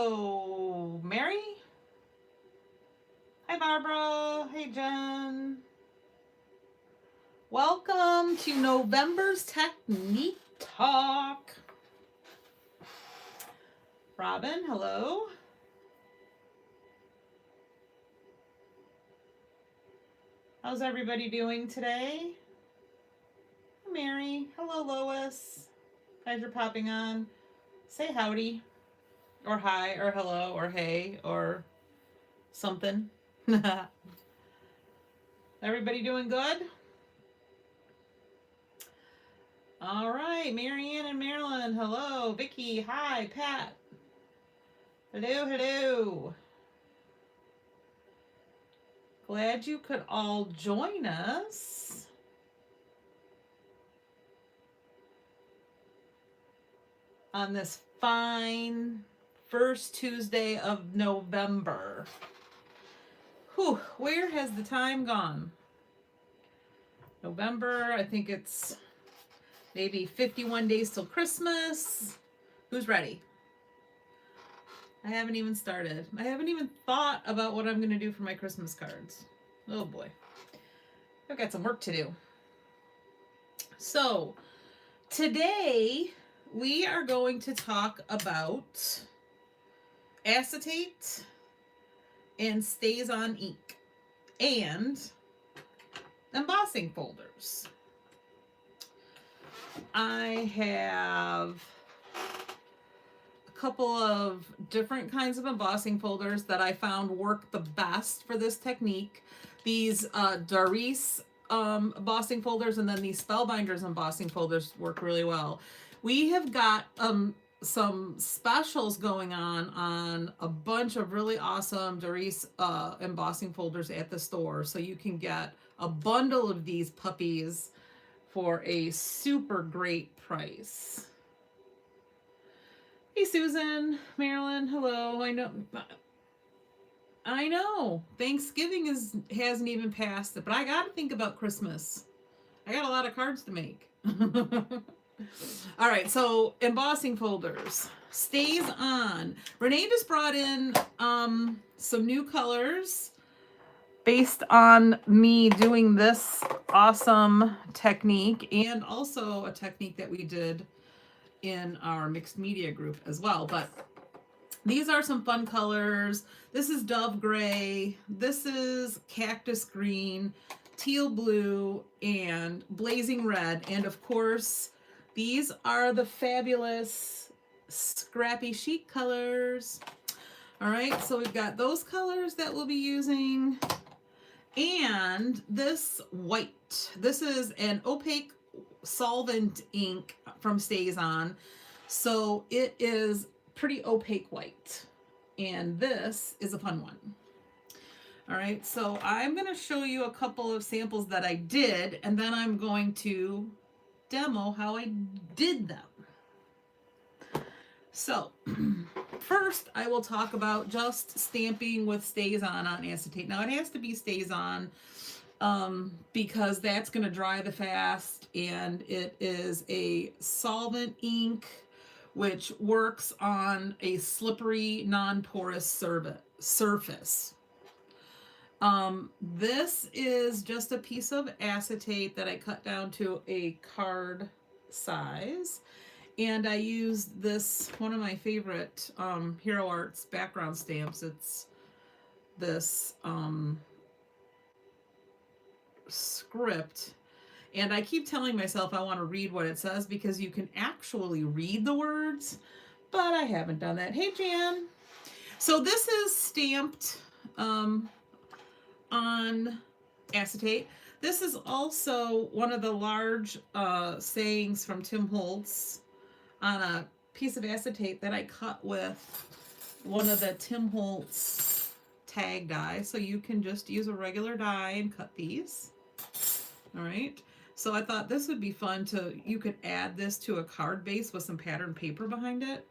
Hello, Mary. Hi, Barbara. Hey, Jen. Welcome to November's Technique Talk. Robin, hello. How's everybody doing today? Mary. Hello, Lois. Guys, you're popping on. Say howdy, or hi, or hello, or hey, or something. Everybody doing good? All right, Marianne and Marilyn, hello. Vicky, hi. Pat, hello, hello. Glad you could all join us. On this fine first Tuesday of November. Whew, where has the time gone? November, I think it's maybe 51 days till Christmas. Who's ready? I haven't even started. I haven't even thought about what I'm going to do for my Christmas cards. Oh boy. I've got some work to do. So, today we are going to talk about acetate and StazOn Ink and embossing folders. I have a couple of different kinds of embossing folders that I found work the best for this technique. These Doris embossing folders and then these Spellbinders embossing folders work really well. We have got some specials going on a bunch of really awesome Doris embossing folders at the store. So you can get a bundle of these puppies for a super great price. Hey, Susan, Marilyn, hello. I know. Thanksgiving hasn't even passed, but I got to think about Christmas. I got a lot of cards to make. All right, so embossing folders. StazOn. Renee just brought in some new colors based on me doing this awesome technique and also a technique that we did in our mixed media group as well. But these are some fun colors. This is dove gray. This is cactus green, teal blue, and blazing red. And of course, these are the fabulous scrappy chic colors. All right, so we've got those colors that we'll be using. And this white. This is an opaque solvent ink from StazOn. So it is pretty opaque white. And this is a fun one. All right, so I'm going to show you a couple of samples that I did, and then I'm going to demo how I did them. So first I will talk about just stamping with StazOn on acetate. Now it has to be StazOn because that's going to dry the fast, and it is a solvent ink which works on a slippery, non-porous surface. This is just a piece of acetate that I cut down to a card size. And I used this, one of my favorite Hero Arts background stamps. It's this script. And I keep telling myself I want to read what it says because you can actually read the words, but I haven't done that. Hey, Jan. So this is stamped on acetate. This is also one of the large sayings from Tim Holtz on a piece of acetate that I cut with one of the Tim Holtz tag die. So you can just use a regular die and cut these. All right. So I thought this would be fun you could add this to a card base with some pattern paper behind it.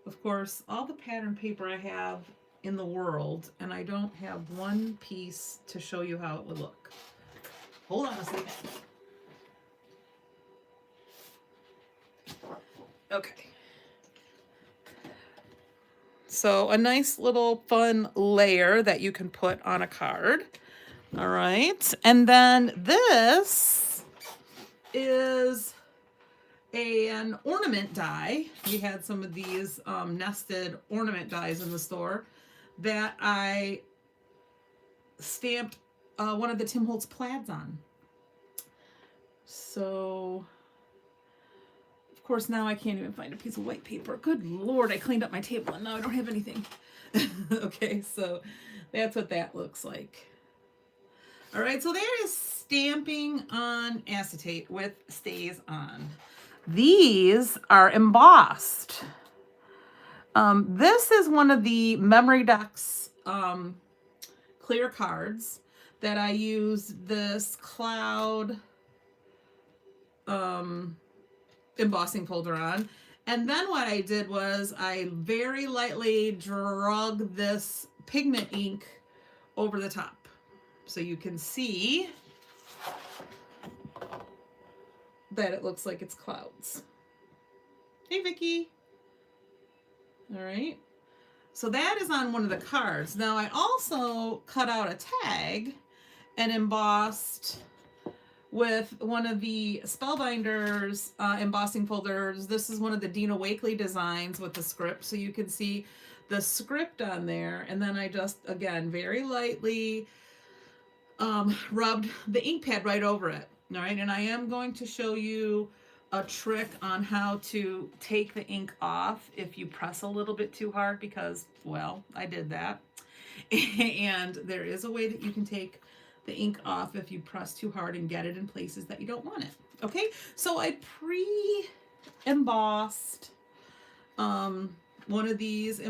Of course, all the pattern paper I have in the world, and I don't have one piece to show you how it would look. Hold on a second. Okay. So a nice little fun layer that you can put on a card. All right. And then this is an ornament die. We had some of these nested ornament dies in the store that I stamped one of the Tim Holtz plaids on. So, of course, now I can't even find a piece of white paper. Good Lord, I cleaned up my table and now I don't have anything. Okay, so that's what that looks like. All right, so there is stamping on acetate with StazOn. These are embossed. This is one of the Memory Decks clear cards that I use this cloud embossing folder on. And then what I did was I very lightly drug this pigment ink over the top. So you can see that it looks like it's clouds. Hey, Vicky. All right. So that is on one of the cards. Now I also cut out a tag and embossed with one of the Spellbinders embossing folders. This is one of the Dina Wakley designs with the script. So you can see the script on there. And then I just, again, very lightly rubbed the ink pad right over it. All right. And I am going to show you a trick on how to take the ink off if you press a little bit too hard because, well, I did that. And there is a way that you can take the ink off if you press too hard and get it in places that you don't want it. Okay, so I pre-embossed one of these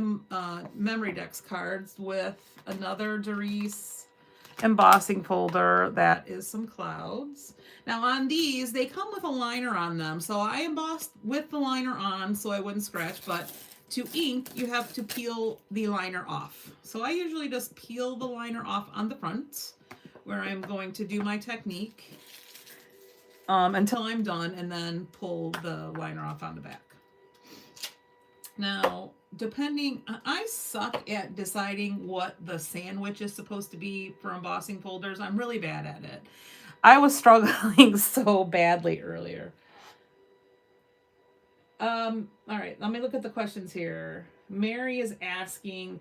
Memory Decks cards with another Doris embossing folder that is some clouds. Now on these, they come with a liner on them. So I embossed with the liner on so I wouldn't scratch, but to ink, you have to peel the liner off. So I usually just peel the liner off on the front where I'm going to do my technique until I'm done and then pull the liner off on the back. Now, I suck at deciding what the sandwich is supposed to be for embossing folders. I'm really bad at it. I was struggling so badly earlier. All right, let me look at the questions here. Mary is asking,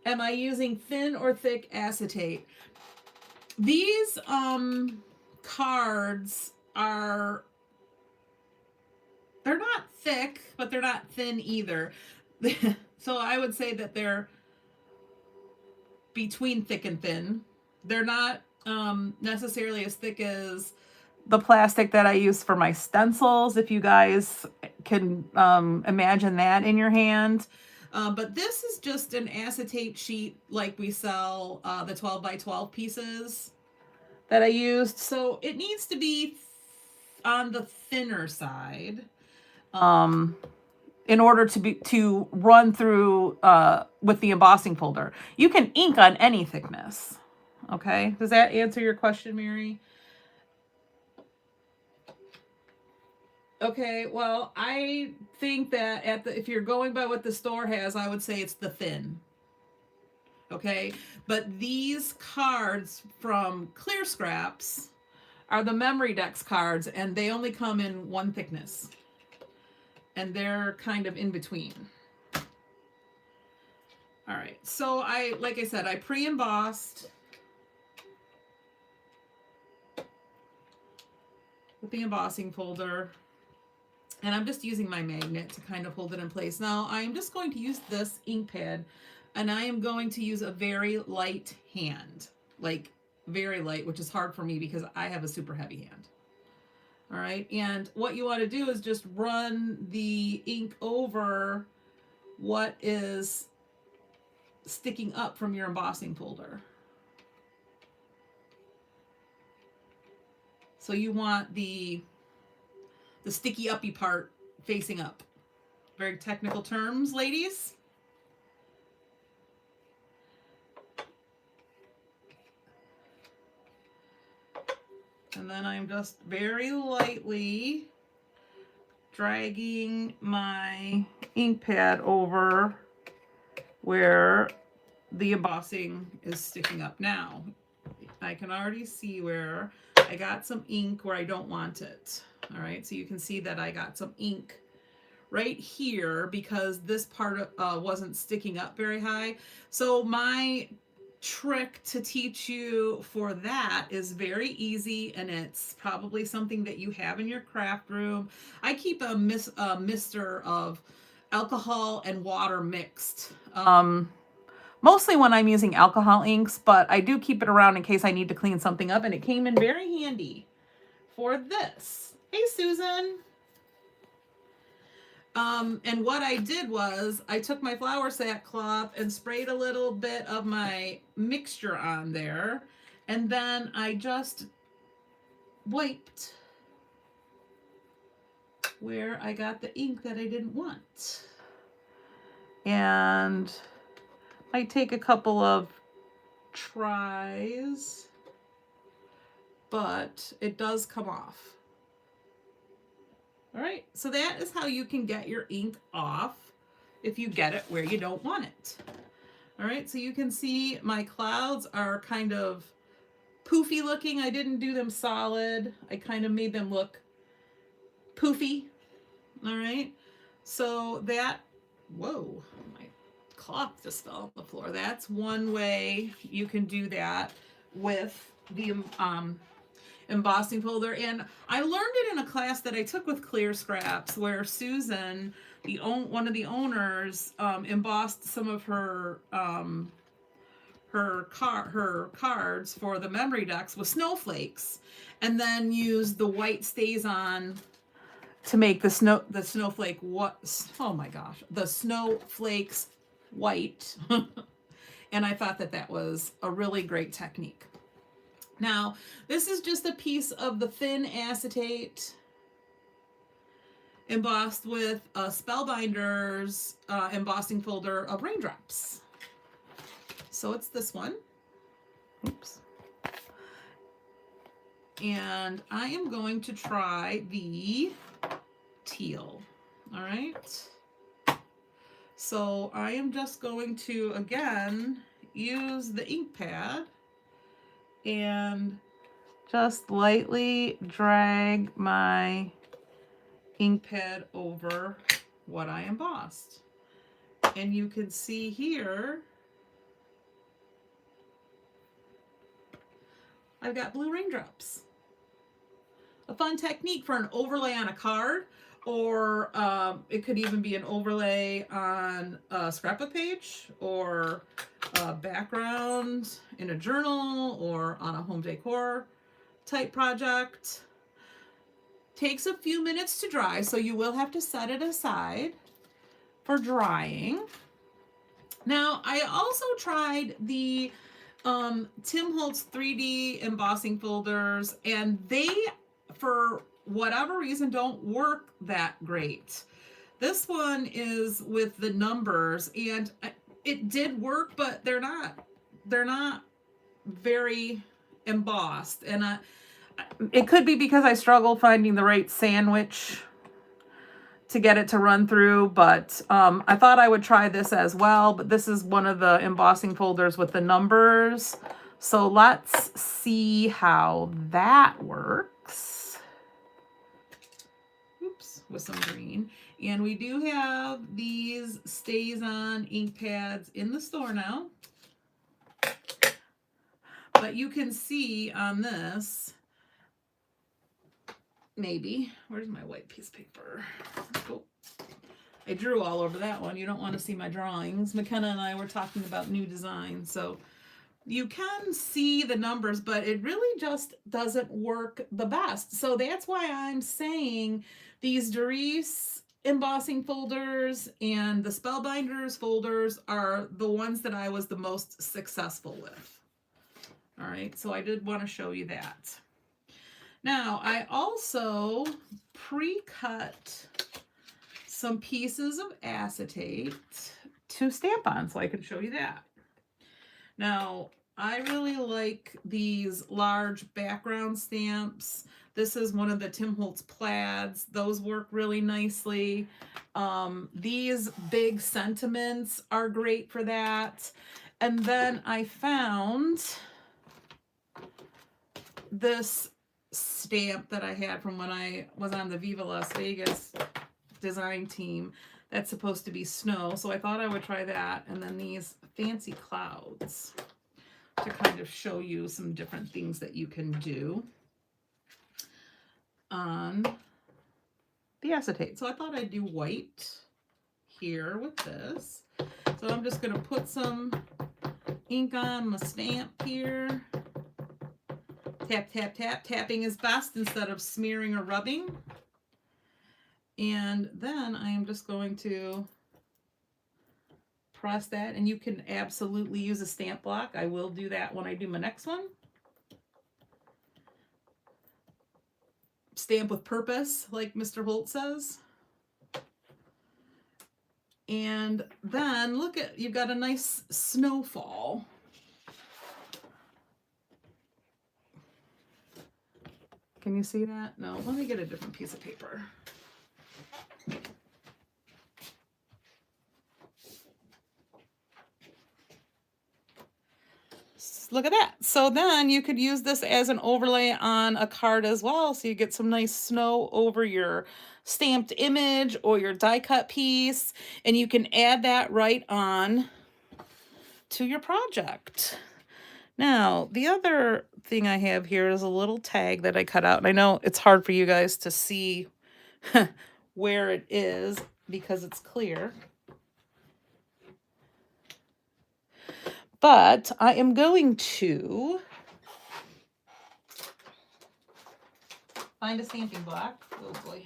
am I using thin or thick acetate? These cards they're not thick, but they're not thin either. So I would say that they're between thick and thin. They're not necessarily as thick as the plastic that I use for my stencils, if you guys can imagine that in your hand. But this is just an acetate sheet like we sell the 12 by 12 pieces that I used. So it needs to be on the thinner side in order to run through with the embossing folder. You can ink on any thickness. Okay, does that answer your question, Mary? Okay, well, I think that if you're going by what the store has, I would say it's the thin. Okay, but these cards from Clear Scraps are the Memory Decks cards, and they only come in one thickness. And they're kind of in between. All right, so like I said, I pre-embossed with the embossing folder. And I'm just using my magnet to kind of hold it in place. Now, I'm just going to use this ink pad, and I am going to use a very light hand. Like, very light, which is hard for me because I have a super heavy hand. All right, and what you want to do is just run the ink over what is sticking up from your embossing folder. So you want the sticky uppy part facing up. Very technical terms, ladies. And then I'm just very lightly dragging my ink pad over where the embossing is sticking up. Now, I can already see where I got some ink where I don't want it. All right, so you can see that I got some ink right here because this part wasn't sticking up very high. So my trick to teach you for that is very easy, and it's probably something that you have in your craft room. I keep a mister of alcohol and water mixed. Mostly when I'm using alcohol inks, but I do keep it around in case I need to clean something up, and it came in very handy for this. Hey, Susan. And what I did was I took my flour sackcloth and sprayed a little bit of my mixture on there, and then I just wiped where I got the ink that I didn't want. And I take a couple of tries, but it does come off. All right, so that is how you can get your ink off if you get it where you don't want it. All right, so you can see my clouds are kind of poofy looking. I didn't do them solid. I kind of made them look poofy. All right, so that, whoa, my cloth just fell on the floor. That's one way you can do that with the embossing folder. And I learned it in a class that I took with Clear Scraps, where Susan, one of the owners, embossed some of her cards for the memory decks with snowflakes, and then used the white StazOn to make the snowflake the snowflakes white. And I thought that was a really great technique. Now, this is just a piece of the thin acetate embossed with a Spellbinders embossing folder of raindrops. So it's this one. Oops. And I am going to try the teal. All right. So I am just going to, again, use the ink pad and just lightly drag my ink pad over what I embossed. And you can see here, I've got blue raindrops. A fun technique for an overlay on a card, or it could even be an overlay on a scrapbook page, or a background in a journal, or on a home decor type project. Takes a few minutes to dry, so you will have to set it aside for drying. Now, I also tried the Tim Holtz 3D embossing folders, and they, for whatever reason, don't work that great. This one is with the numbers, and it did work, but they're not very embossed. And it could be because I struggle finding the right sandwich to get it to run through, but I thought I would try this as well. But this is one of the embossing folders with the numbers. So let's see how that works. Oops, with some green. And we do have these StazOn ink pads in the store now. But you can see on this, maybe, where's my white piece of paper? Oh, I drew all over that one. You don't want to see my drawings. McKenna and I were talking about new designs, so you can see the numbers, but it really just doesn't work the best. So that's why I'm saying these Doris embossing folders and the Spellbinders folders are the ones that I was the most successful with. All right, so I did want to show you that. Now, I also pre-cut some pieces of acetate to stamp on, so I can show you that. Now, I really like these large background stamps This is one of the Tim Holtz plaids. Those work really nicely. These big sentiments are great for that. And then I found this stamp that I had from when I was on the Viva Las Vegas design team. That's supposed to be snow, so I thought I would try that. And then these fancy clouds to kind of show you some different things that you can do on the acetate. So I thought I'd do white here with this. So I'm just going to put some ink on my stamp here. Tap, tap, tap. Tapping is best instead of smearing or rubbing. And then I am just going to press that, and you can absolutely use a stamp block. I will do that when I do my next one. Stamp with purpose, like Mr. Holt says. And then look at, you've got a nice snowfall. Can you see that? No, let me get a different piece of paper. Look at that. So then you could use this as an overlay on a card as well. So you get some nice snow over your stamped image or your die cut piece. And you can add that right on to your project. Now, the other thing I have here is a little tag that I cut out. And I know it's hard for you guys to see where it is because it's clear. But I am going to find a stamping block. Oh boy.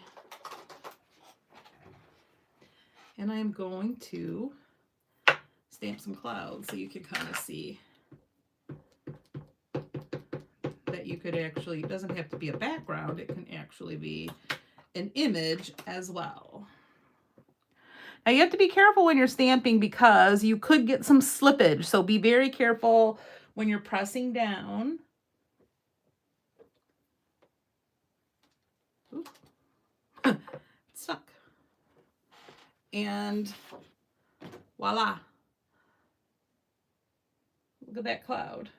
And I am going to stamp some clouds so you can kind of see that you could actually, it doesn't have to be a background, it can actually be an image as well. Now you have to be careful when you're stamping because you could get some slippage. So be very careful when you're pressing down. Oops. It's stuck. And voila. Look at that cloud.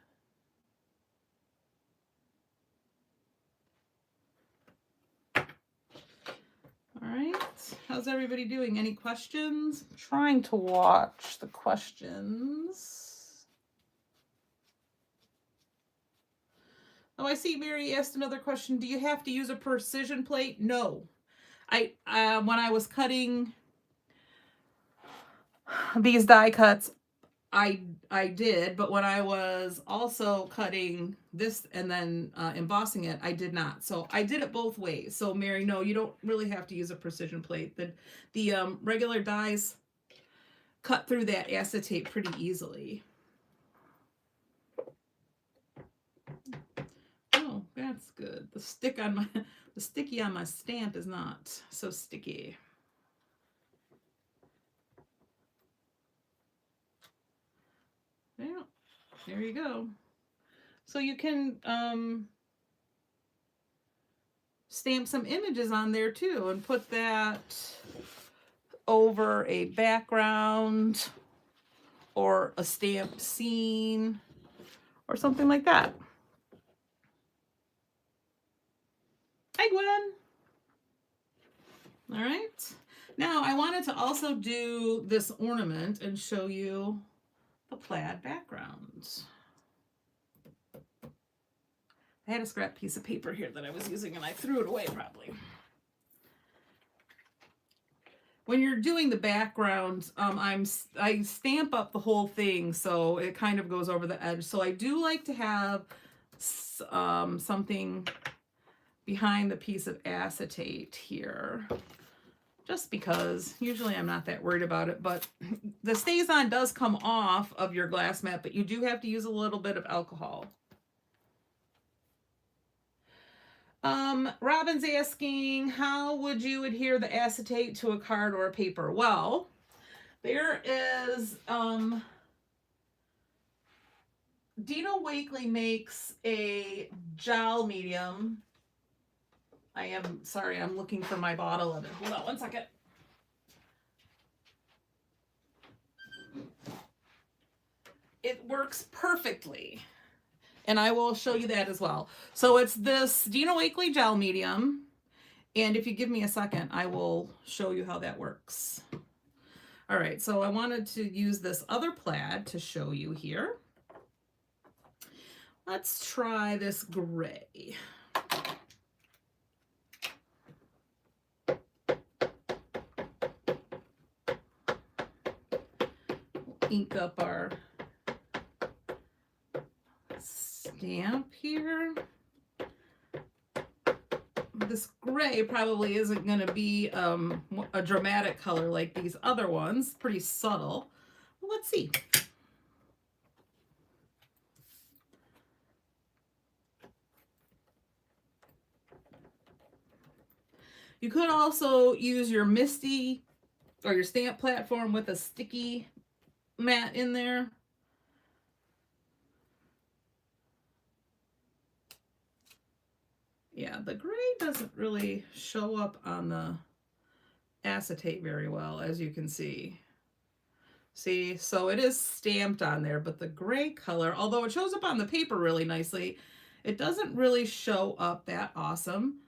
All right, how's everybody doing? Any questions? I'm trying to watch the questions. Oh, I see Mary asked another question. Do you have to use a precision plate? No. When I was cutting these die cuts, I did, but when I was also cutting this and then embossing it, I did not. So I did it both ways. So Mary, no, you don't really have to use a precision plate. The regular dies cut through that acetate pretty easily. Oh, that's good. The sticky on my stamp is not so sticky. Yeah, there you go. So you can stamp some images on there too and put that over a background or a stamped scene or something like that. Hi, Gwen. All right. Now I wanted to also do this ornament and show you the plaid background. I had a scrap piece of paper here that I was using and I threw it away probably. When you're doing the background, I stamp up the whole thing so it kind of goes over the edge. So I do like to have something behind the piece of acetate here. Just because usually I'm not that worried about it, but the StazOn does come off of your glass mat, but you do have to use a little bit of alcohol. Robin's asking, how would you adhere the acetate to a card or a paper? Well, there is, Dino Wakely makes a gel medium I am sorry, I'm looking for my bottle of it. Hold on one second. It works perfectly. And I will show you that as well. So it's this Dino Wakley gel medium. And if you give me a second, I will show you how that works. All right, so I wanted to use this other plaid to show you here. Let's try this gray. Ink up our stamp here. This gray probably isn't going to be a dramatic color like these other ones. Pretty subtle. Well, let's see. You could also use your Misty or your stamp platform with a sticky mat in there. Yeah, the gray doesn't really show up on the acetate very well, as you can see. See, so it is stamped on there, but the gray color, although it shows up on the paper really nicely, it doesn't really show up that awesome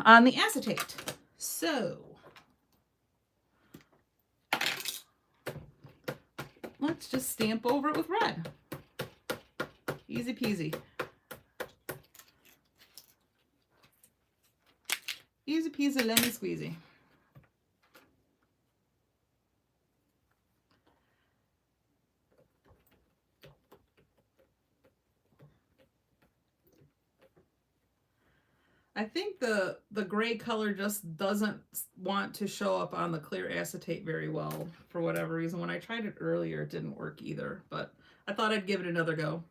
on the acetate. So let's just stamp over it with red. Easy peasy. Easy peasy lemon squeezy. I think the gray color just doesn't want to show up on the clear acetate very well for whatever reason. When I tried it earlier, it didn't work either, but I thought I'd give it another go.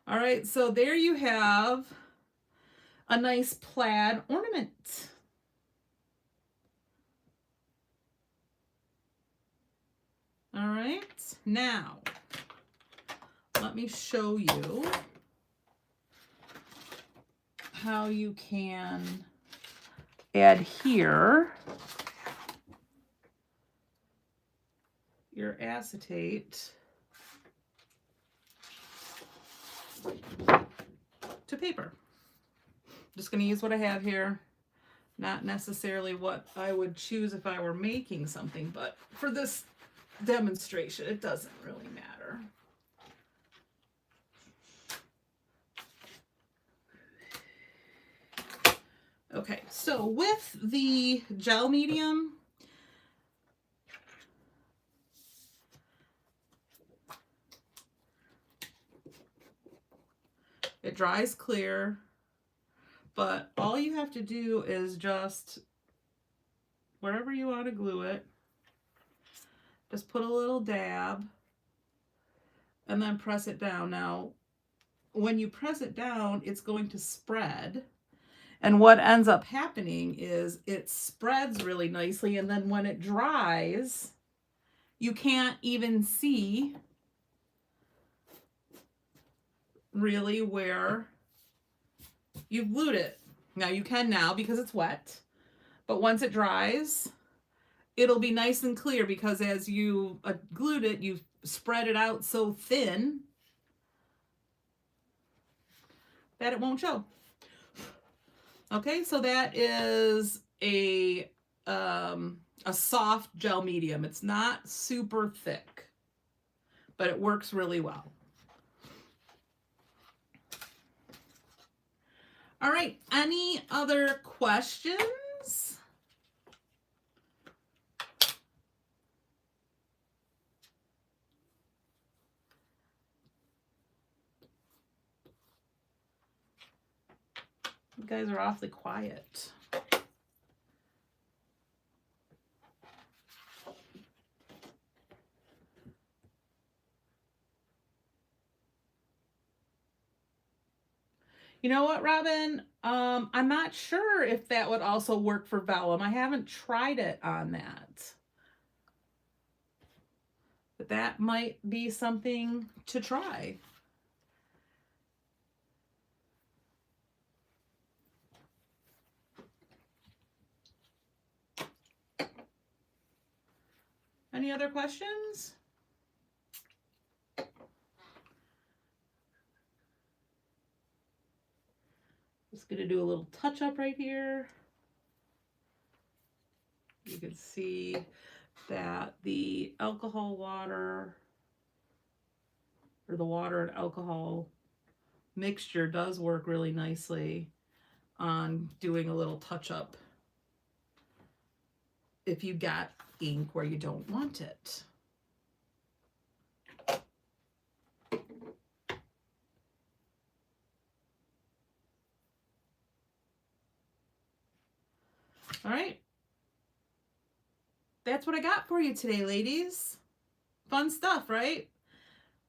All right, so there you have a nice plaid ornament. All right, now let me show you how you can adhere your acetate to paper. Just going to use what I have here. Not necessarily what I would choose if I were making something, but for this demonstration, it doesn't really matter. Okay, so with the gel medium, it dries clear, but all you have to do is just, wherever you want to glue it, just put a little dab and then press it down. Now, when you press it down, it's going to spread. And what ends up happening is it spreads really nicely, and then when it dries, you can't even see really where you've glued it. Now you can now because it's wet, but once it dries, it'll be nice and clear because as you glued it, you've spread it out so thin that it won't show. Okay, so that is a soft gel medium. It's not super thick, but it works really well. All right, any other questions? You guys are awfully quiet. You know what, Robin? I'm not sure if that would also work for vellum. I haven't tried it on that. But that might be something to try. Any other questions? Just going to do a little touch up right here. You can see that the alcohol water, or the water and alcohol mixture, does work really nicely on doing a little touch up if you got ink where you don't want it. All right. That's what I got for you today, ladies. Fun stuff, right?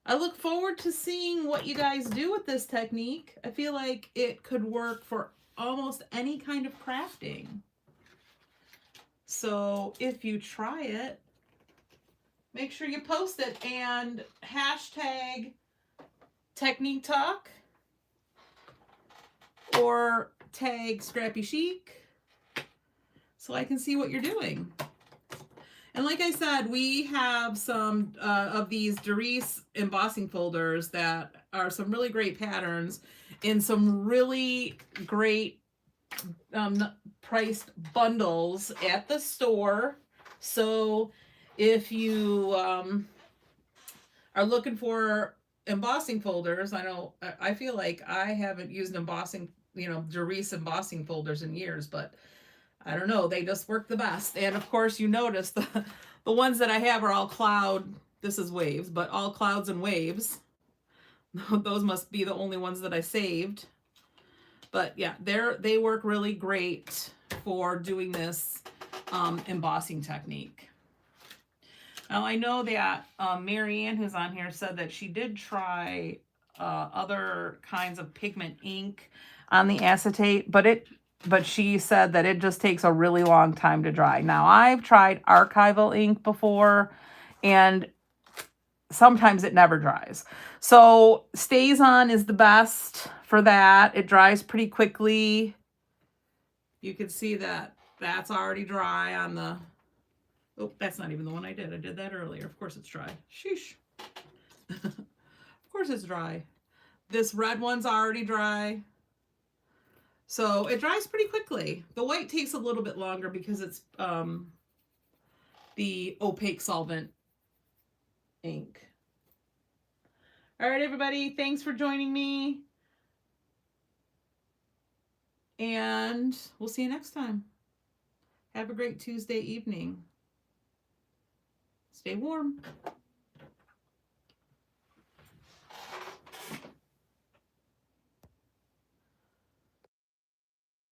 I look forward to seeing what you guys do with this technique. I feel like it could work for almost any kind of crafting. So if you try it, make sure you post it and hashtag Technique Talk or tag Scrappy Chic so I can see what you're doing. And like I said, we have some of these Darice embossing folders that are some really great patterns in some really great priced bundles at the store. So if you are looking for embossing folders, I feel like I haven't used embossing, Darice embossing folders in years, but I don't know, they just work the best. And of course, you notice the ones that I have are all cloud. This is waves, but all clouds and waves. Those must be the only ones that I saved. But yeah, they work really great for doing this embossing technique. Now I know that Marianne, who's on here, said that she did try other kinds of pigment ink on the acetate, but she said that it just takes a really long time to dry. Now, I've tried archival ink before, and sometimes it never dries. So StazOn is the best for that. It dries pretty quickly. You can see that that's already dry on the... Oh, that's not even the one I did. I did that earlier. Of course it's dry. Sheesh. Of course it's dry. This red one's already dry. So it dries pretty quickly. The white takes a little bit longer because it's the opaque solvent ink. All right, everybody. Thanks for joining me. And we'll see you next time. Have a great Tuesday evening. Stay warm.